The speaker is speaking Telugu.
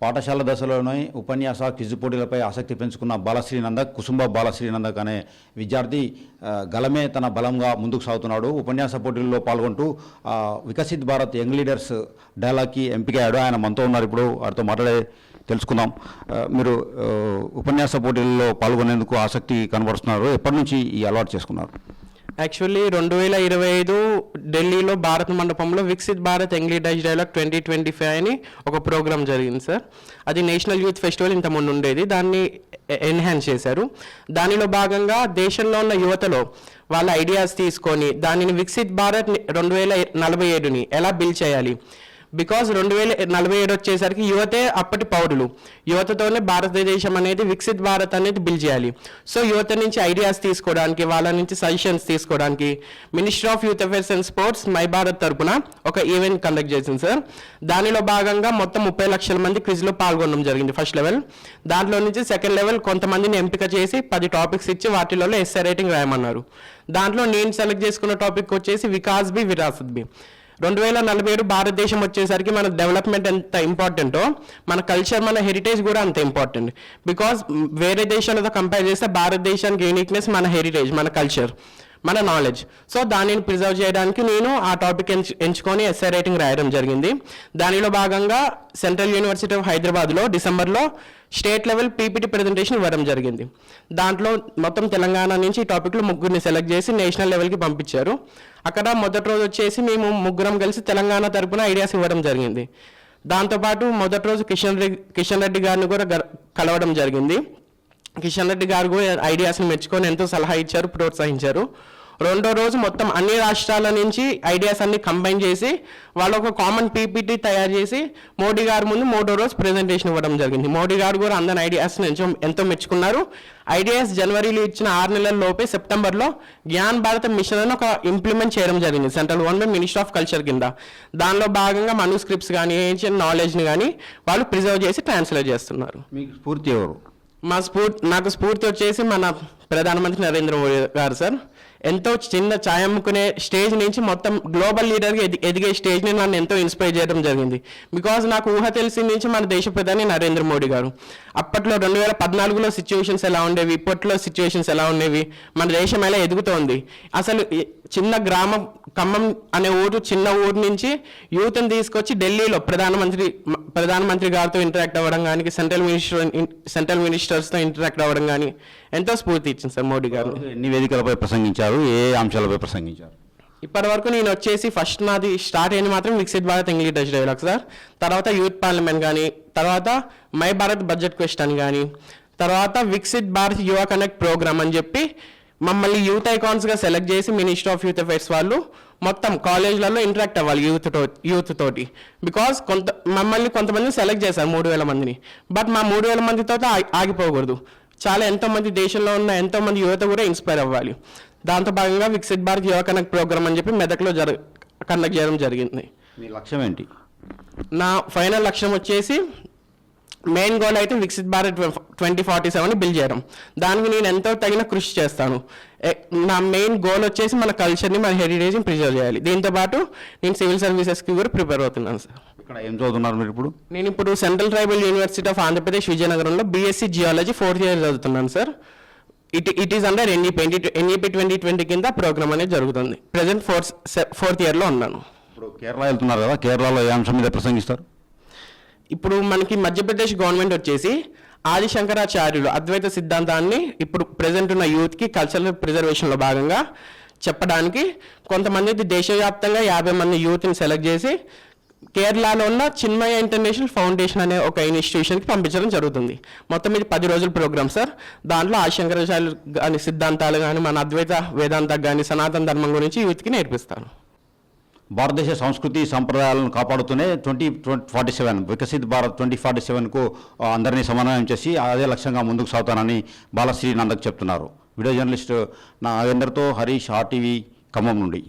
పాఠశాల దశలోనే ఉపన్యాస క్విజ్ పోటీలపై ఆసక్తి పెంచుకున్న బాలశ్రీనందక్ కుసుంబ బాలశ్రీనందక్ అనే విద్యార్థి గలమే తన బలంగా ముందుకు సాగుతున్నాడు. ఉపన్యాస పోటీల్లో పాల్గొంటూ వికసిత్ భారత్ యంగ్ లీడర్స్ డైలాగ్కి ఎంపికయ్యాడు. ఆయన మనతో ఉన్నారు. ఇప్పుడు వారితో మాట్లాడే తెలుసుకుందాం. మీరు ఉపన్యాస పోటీల్లో పాల్గొనేందుకు ఆసక్తి కనబరుస్తున్నారు. ఎప్పటి నుంచి ఈ అలవాటు చేసుకున్నారు? యాక్చువల్లీ 2025 ఢిల్లీలో భారత్ మండపంలో Viksit Bharat young leaders dialogue 2025 అని ఒక ప్రోగ్రామ్ జరిగింది సార్. అది నేషనల్ యూత్ ఫెస్టివల్ ఇంతకుముందు ఉండేది, దాన్ని ఎన్హాన్స్ చేశారు. దానిలో భాగంగా దేశంలో ఉన్న యువతలో వాళ్ళ ఐడియాస్ తీసుకొని దానిని వికసిత్ భారత్ 2047ని ఎలా బిల్డ్ చేయాలి, బికాజ్ 2047 వచ్చేసరికి యువతే అప్పటి పౌరులు, యువతతోనే భారతదేశం అనేది వికసిత్ భారత్ అనేది బిల్డ్ చేయాలి. సో యువత నుంచి ఐడియాస్ తీసుకోవడానికి, వాళ్ళ నుంచి సజెషన్స్ తీసుకోవడానికి ministry of youth affairs and sports my Bharat తరపున ఒక ఈవెంట్ కండక్ట్ చేసింది సార్. దానిలో భాగంగా మొత్తం 30 లక్షల మంది క్విజ్లో పాల్గొనడం జరిగింది ఫస్ట్ లెవెల్. దాంట్లో నుంచి సెకండ్ లెవెల్ కొంతమందిని ఎంపిక చేసి 10 టాపిక్స్ ఇచ్చి వాటిలో ఎస్సే రైటింగ్ రాయమన్నారు. దాంట్లో నేను సెలెక్ట్ చేసుకున్న టాపిక్ వచ్చేసి వికాస్ బి విరాసత్ బి. 2047 భారతదేశం వచ్చేసరికి మన డెవలప్మెంట్ ఎంత ఇంపార్టెంటో మన కల్చర్, మన హెరిటేజ్ కూడా అంత ఇంపార్టెంట్. బికాజ్ వేరే దేశాలతో కంపేర్ చేస్తే భారతదేశానికి యూనిక్నెస్ మన హెరిటేజ్, మన కల్చర్, మన నాలెడ్జ్. సో దానిని ప్రిజర్వ్ చేయడానికి నేను ఆ టాపిక్ ఎంచుకొని ఎస్సే రైటింగ్ రాయడం జరిగింది. దానిలో భాగంగా సెంట్రల్ యూనివర్సిటీ ఆఫ్ హైదరాబాద్లో డిసెంబర్లో స్టేట్ లెవెల్ పీపీటీ ప్రెజెంటేషన్ ఇవ్వడం జరిగింది. దాంట్లో మొత్తం తెలంగాణ నుంచి ఈ టాపిక్లో ముగ్గురిని సెలెక్ట్ చేసి నేషనల్ లెవెల్కి పంపించారు. అక్కడ మొదటి రోజు వచ్చేసి మేము ముగ్గురం కలిసి తెలంగాణ తరపున ఐడియాస్ ఇవ్వడం జరిగింది. దాంతోపాటు మొదటి రోజు కిషన్ రెడ్డి గారిని కూడా కలవడం జరిగింది. కిషన్ రెడ్డి గారు కూడా ఐడియాస్ని మెచ్చుకొని ఎంతో సలహా ఇచ్చారు, ప్రోత్సహించారు. రెండో రోజు మొత్తం అన్ని రాష్ట్రాల నుంచి ఐడియాస్ అన్ని కంబైన్ చేసి వాళ్ళు ఒక కామన్ పీపీటీ తయారు చేసి మోడీ గారి ముందు మూడో రోజు ప్రెజెంటేషన్ ఇవ్వడం జరిగింది. మోడీ గారు కూడా అందరి ఐడియాస్ని ఎంతో మెచ్చుకున్నారు. ఐడియాస్ జనవరిలో ఇచ్చిన 6 నెలల లోపే సెప్టెంబర్లో జ్ఞాన్ భారత మిషన్ అని ఒక ఇంప్లిమెంట్ చేయడం జరిగింది central government ministry of culture కింద. దానిలో భాగంగా మనూస్క్రిప్ట్స్ కానీ ఏన్షియన్ నాలెడ్జ్ని కానీ వాళ్ళు ప్రిజర్వ్ చేసి ట్రాన్స్లేట్ చేస్తున్నారు. మీకు స్ఫూర్తి ఎవరు? నాకు స్ఫూర్తి వచ్చేసి మన ప్రధానమంత్రి నరేంద్ర మోడీ గారు సార్. ఎంతో చిన్న ఛాయ్ అమ్ముకునే స్టేజ్ నుంచి మొత్తం గ్లోబల్ లీడర్గా ఎదిగే స్టేజ్ని నన్ను ఎంతో ఇన్స్పైర్ చేయడం జరిగింది. బికాజ్ నాకు ఊహ తెలిసిన నుంచి మన దేశ ప్రధాని నరేంద్ర మోడీ గారు. అప్పట్లో 2014లో సిచ్యువేషన్స్ ఎలా ఉండేవి, ఇప్పట్లో సిచ్యువేషన్స్ ఎలా ఉండేవి, మన దేశం ఎలా ఎదుగుతోంది, అసలు చిన్న గ్రామం ఖమ్మం అనే చిన్న ఊరు నుంచి యూత్ని తీసుకొచ్చి ఢిల్లీలో ప్రధానమంత్రి గారితో ఇంటరాక్ట్ అవ్వడం కానీ, సెంట్రల్ మినిస్టర్స్తో ఇంటరాక్ట్ అవ్వడం కానీ ఎంతో స్ఫూర్తి ఇచ్చింది సార్ మోడీ గారు. ఎన్ని వేదికలపై ప్రసంగించారు, ఏ అంశాలపై ప్రసంగించారు? ఇప్పటి వరకు నేను వచ్చేసి ఫస్ట్ నాది స్టార్ట్ అయింది మాత్రం Viksit Bharat young leaders dialogue sir. తర్వాత యూత్ పార్లమెంట్ కానీ, తర్వాత మై భారత్ బడ్జెట్ క్వశ్చన్ కానీ, తర్వాత వికసిత్ భారత్ యువ కనెక్ట్ ప్రోగ్రామ్ అని చెప్పి మమ్మల్ని యూత్ ఐకాన్స్గా సెలెక్ట్ చేసి మినిస్ట్రీ ఆఫ్ యూత్ అఫేర్స్ వాళ్ళు మొత్తం కాలేజ్లలో ఇంటరాక్ట్ అవ్వాలి యూత్ తోటి. బికాజ్ మమ్మల్ని కొంతమంది సెలెక్ట్ చేశారు 3000 మందిని. బట్ మా 3000 మందితో ఆగిపోకూడదు. చాలా ఎంతోమంది దేశంలో ఉన్న ఎంతోమంది యువత కూడా ఇన్స్పైర్ అవ్వాలి. దాంతో భాగంగా వికసిత్ భారత్ యువ కనెక్ట్ ప్రోగ్రామ్ అని చెప్పి మెదక్లో కండక్ట్ చేయడం జరిగింది. మీ లక్ష్యం ఏంటి? నా ఫైనల్ లక్ష్యం వచ్చేసి మెయిన్ గోల్ అయితే వికసిత్ భారత్ 2047ని బిల్డ్ చేయడం. దానికి నేను ఎంతో తగిన కృషి చేస్తాను. నా మెయిన్ గోల్ వచ్చేసి మన కల్చర్ని, మన హెరిటేజ్ని ప్రిజర్వ్ చేయాలి. దీంతోపాటు నేను సివిల్ సర్వీసెస్కి కూడా ప్రిపేర్ అవుతున్నాను సార్. ఇక్కడ ఏం చదువుతున్నారు మీరు ఇప్పుడు? నేను ఇప్పుడు central tribal university of Andhra Pradesh విజయనగరంలో బీఎస్సీ జియాలజీ 4th ఇయర్ చదువుతున్నాను sir. It is under NEP 2020 కింద ప్రోగ్రామ్ అనేది జరుగుతుంది. ప్రజెంట్ 4th ఇయర్లో ఉన్నాను. ఇప్పుడు కేరళ వెళ్తున్నారు కదా, కేరళలో ఏ అంశం మీద ప్రసంగిస్తారు? ఇప్పుడు మనకి మధ్యప్రదేశ్ గవర్నమెంట్ వచ్చేసి ఆదిశంకరాచార్యులు అద్వైత సిద్ధాంతాన్ని ఇప్పుడు ప్రజెంట్ ఉన్న యూత్కి కల్చరల్ ప్రిజర్వేషన్లో భాగంగా చెప్పడానికి కొంతమంది దేశవ్యాప్తంగా 50 మంది యూత్ని సెలెక్ట్ చేసి కేరళలో ఉన్న చిన్మయ ఇంటర్నేషనల్ ఫౌండేషన్ అనే ఒక ఇన్స్టిట్యూషన్కి పంపించడం జరుగుతుంది. మొత్తం ఇది 10 రోజుల ప్రోగ్రామ్ సార్. దాంట్లో ఆదిశంకరాచార్యులు కానీ, సిద్ధాంతాలు కానీ, మన అద్వైత వేదాంత కానీ, సనాతన ధర్మం గురించి యూత్కి నేర్పిస్తాను. భారతదేశ సంస్కృతి సంప్రదాయాలను కాపాడుతూనే 2047 వికసిత్ భారత్ 2047కు అందరినీ సమన్వయం చేసి అదే లక్ష్యంగా ముందుకు సాగుతానని బాలశ్రీనందక్ చెప్తున్నారు. వీడియో జర్నలిస్ట్ నాగేందర్తో హరీష్, RTV ఖమ్మం నుండి.